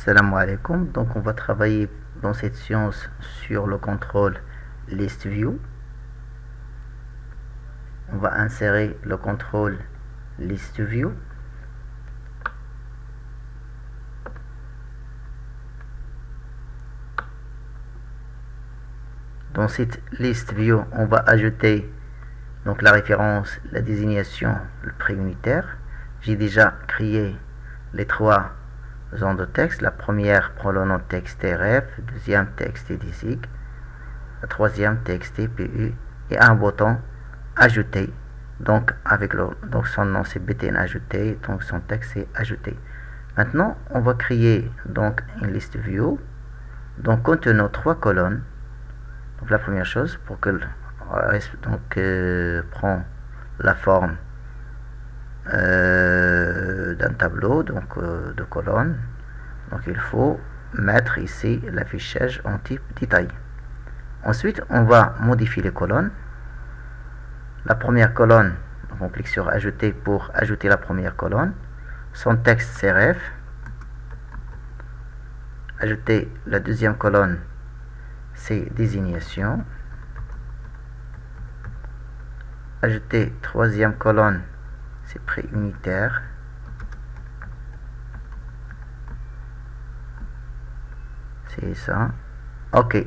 Salam alaikum. Donc on va travailler dans cette séance sur le contrôle list view. On va insérer le contrôle list view. Dans cette list view, on va ajouter donc la référence, la désignation, le préunitaire. J'ai déjà créé les trois zones de texte. La première prend le nom texte ref, deuxième texte disig, la troisième texte pu et un bouton ajouter. Donc avec donc son nom c'est btn ajouté, donc son texte est ajouté. Maintenant on va créer donc une liste view donc contenant trois colonnes. Donc la première chose pour que prend la forme d'un tableau donc de colonnes. Donc il faut mettre ici l'affichage en type détail. Ensuite on va modifier les colonnes. La première colonne, donc on clique sur ajouter pour ajouter la première colonne. Son texte CRF. Ajouter la deuxième colonne, c'est désignation. Ajouter troisième colonne, c'est préunitaire. C'est ça. Ok.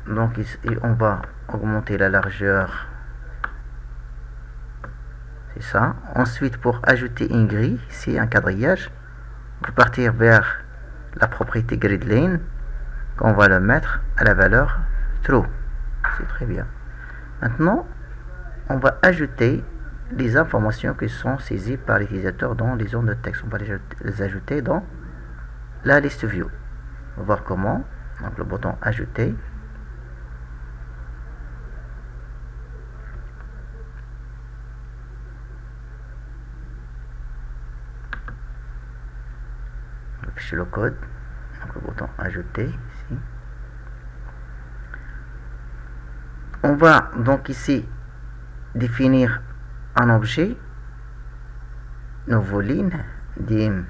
Donc ici, on va augmenter la largeur. C'est ça. Ensuite, pour ajouter une grille, c'est un quadrillage. On peut partir vers la propriété gridline. On va le mettre à la valeur true. C'est très bien. Maintenant, on va ajouter les informations qui sont saisies par l'utilisateur dans les zones de texte. On va les ajouter dans la liste view. On va voir comment. Donc le bouton ajouter. On va afficher le code. Donc le bouton ajouter ici. On va donc ici définir un objet, nouveau ligne, dim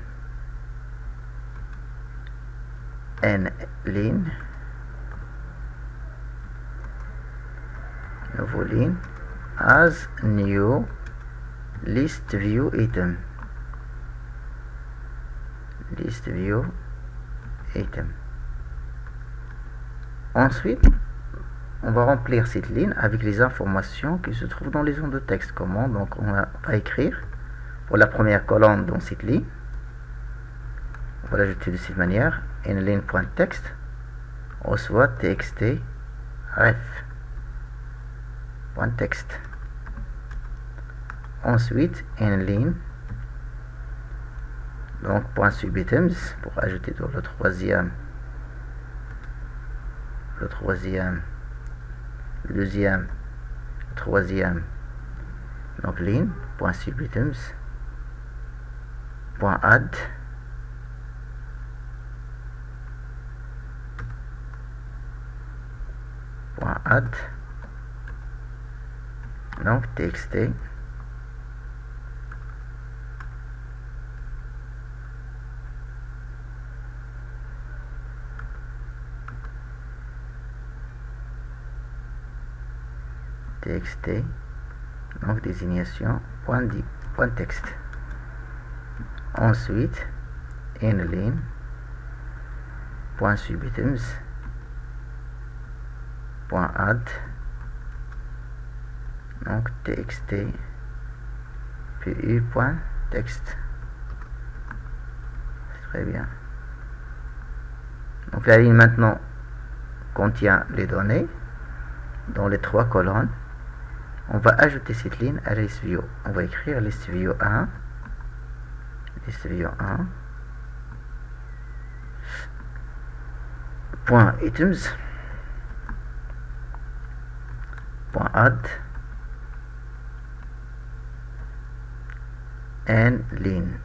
n ligne, nouveau ligne, as new list view item, list view item. Ensuite on va remplir cette ligne avec les informations qui se trouvent dans les zones de texte. Comment? Donc on va écrire pour la première colonne dans cette ligne. On va l'ajouter de cette manière. Une ligne.text reçoit txt ref .text. Ensuite une ligne donc .subitems pour ajouter dans le troisième, le deuxième, le troisième, donc ligne, .subitems, .add, donc txt, donc désignation .text. Ensuite une ligne .subitems, .add, donc txt pu.text. Très bien. Donc la ligne maintenant contient les données dans les trois colonnes. On va ajouter cette ligne à list view. On va écrire list view 1, .items, .add, and ligne.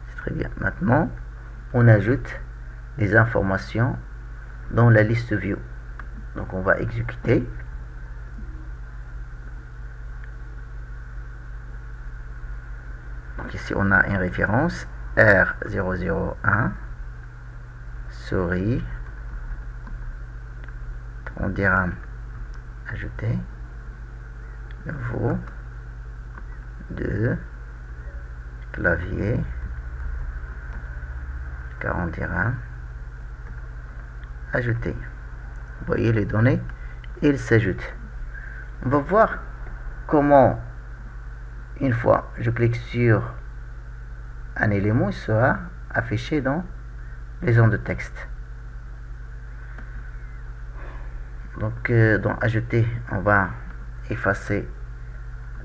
C'est très bien. Maintenant, on ajoute des informations dans la liste view. Donc on va exécuter. Donc ici ici on a une référence R001 souris 30 dirhams ajouter nouveau 2 clavier 40 dirhams ajouter. Vous voyez les données, ils s'ajoutent. On va voir comment, une fois je clique sur un élément, il sera affiché dans les zones de texte. Donc dans ajouter, on va effacer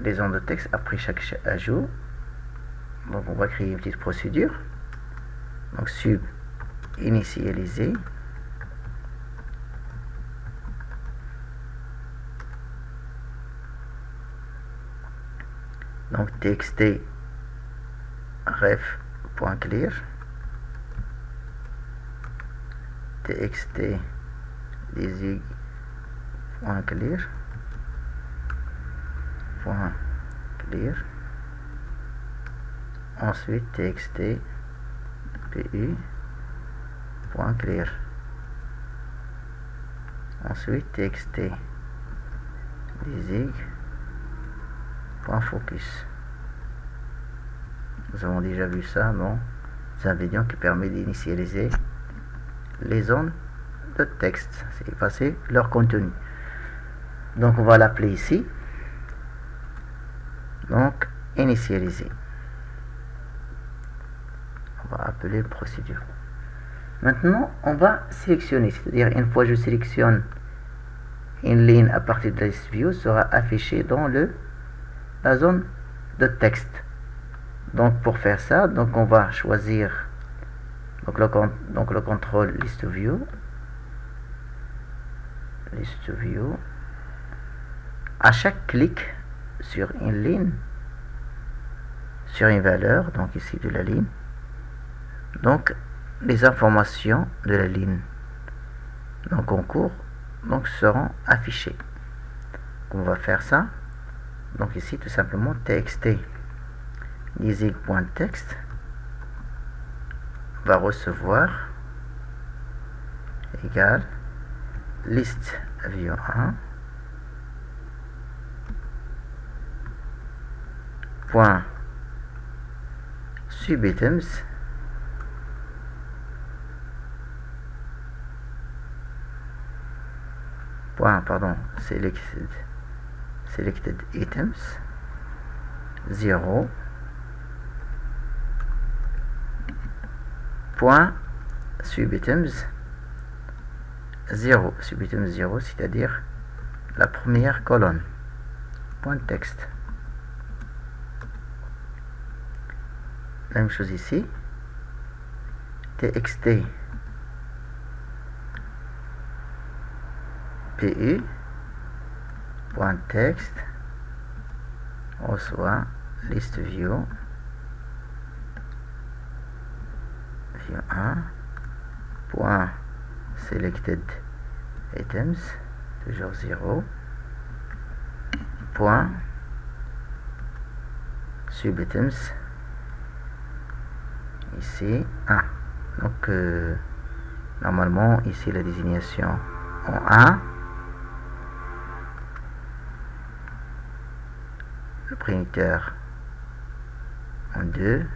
les zones de texte après chaque ajout. Donc on va créer une petite procédure. Donc sub initialiser. Donc txt ref.clear txt desig.clear .clear ensuite txt pu.clear ensuite txt desig.focus. Nous avons déjà vu ça dans un vidéo qui permet d'initialiser les zones de texte, c'est effacer leur contenu. Donc on va l'appeler ici, donc initialiser. On va appeler procédure. Maintenant on va sélectionner, c'est-à-dire une fois je sélectionne une ligne à partir de list view sera affichée dans la zone de texte. Donc pour faire ça, donc on va choisir le contrôle list view. À chaque clic sur une ligne, sur une valeur, donc ici de la ligne, donc les informations de la ligne donc en cours donc seront affichées. On va faire ça. Donc ici tout simplement txt desig.text va recevoir égal list view 1 point subitems selected items 0 point subitems 0 c'est-à-dire la première colonne point texte. La même chose ici, txt pu point text reçoit list view 1 point selected items toujours 0 point subitems ici 1. Donc normalement ici la désignation en 1, le primiteur en 2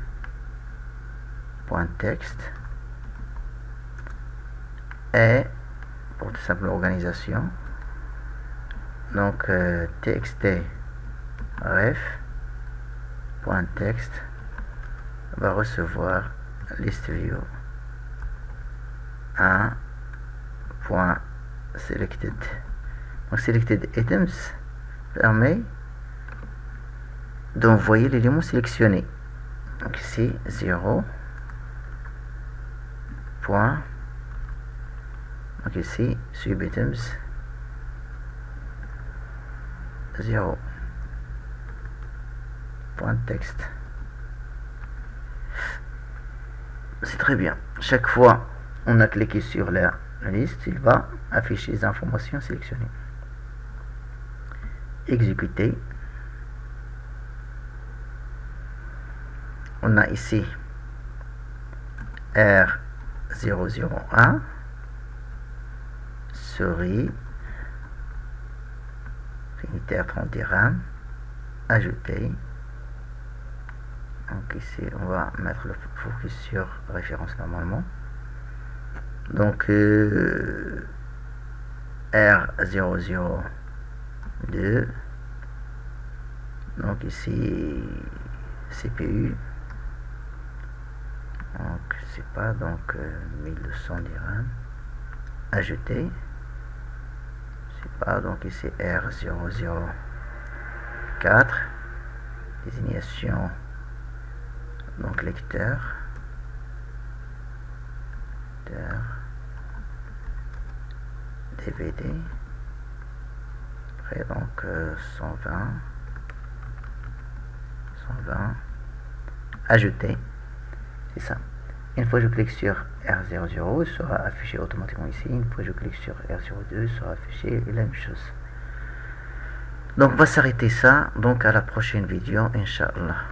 point texte et pour toute simple organisation donc txt ref point texte va recevoir list view 1 point selected. Donc selected items permet d'envoyer l'élément sélectionné. Donc ici 0 point, donc ici subitems 0 point texte. C'est très bien. Chaque fois on a cliqué sur la liste, il va afficher les informations sélectionnées. Exécuter. on a ici R001, souris, unitaire 30 dirhams, ajouter. Donc ici on va mettre le focus sur référence normalement. Donc R002, donc ici CPU, donc c'est pas, donc 1200 dirhams, ajouter, c'est pas, donc ici R004, désignation, donc lecteur, DVD, après donc 120, ajouter, c'est ça. Une fois je clique sur R00, il sera affiché automatiquement ici. Une fois je clique sur R02, il sera affiché la même chose. Donc on va s'arrêter ça, donc à la prochaine vidéo, Inch'Allah.